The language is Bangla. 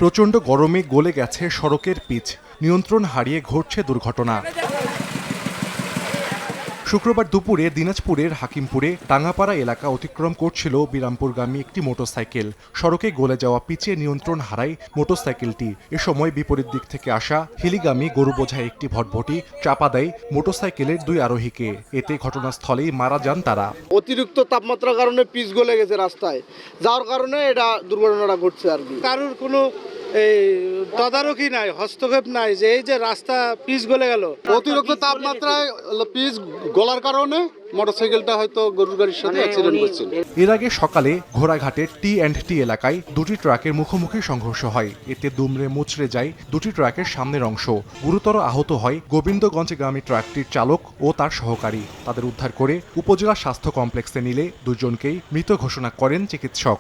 প্রচণ্ড গরমে গলে গেছে সড়কের পিচ, নিয়ন্ত্রণ হারিয়ে ঘটছে দুর্ঘটনা। শুক্রবার দুপুরে দিনাজপুরের হাকিমপুরে টাঙ্গাপাড়া এলাকা অতিক্রম করছিল বিরামপুরগামী একটি মোটরসাইকেল। সড়কে গলে যাওয়া পিচে নিয়ন্ত্রণ হারায় মোটরসাইকেলটি। এ সময় বিপরীত দিক থেকে আসা হিলিগামী গরু বোঝাই একটি ভটভটি চাপা দেয় মোটরসাইকেলের দুই আরোহীকে। এতে ঘটনাস্থলেই মারা যান তারা। অতিরিক্ত তাপমাত্রার কারণে পিচ গলে গেছে রাস্তায়, যার কারণে এটা দুর্ঘটনাটা ঘটছে আর কি। কারোর কোনো এই তদারকি নাই, হস্তক্ষেপ নাই যে এই যে রাস্তা পিচ গলে গেল। অতিরিক্ত তাপমাত্রায় পিচ গলার কারণে মোটরসাইকেলটা হয়তো গরুর গাড়ির সাথে অ্যাক্সিডেন্ট করছে। এর আগে সকালে ঘোড়াঘাটের টি&টি এলাকায় দুটি ট্রাকের মুখোমুখি সংঘর্ষ হয়। এতে দুমড়ে মুচড়ে যায় দুটি ট্রাকের সামনের অংশ। গুরুতর আহত হয় গোবিন্দগঞ্জগামী ট্রাকটির চালক ও তার সহকারী। তাদের উদ্ধার করে উপজেলা স্বাস্থ্য কমপ্লেক্সে নিলে দুজনকেই মৃত ঘোষণা করেন চিকিৎসক।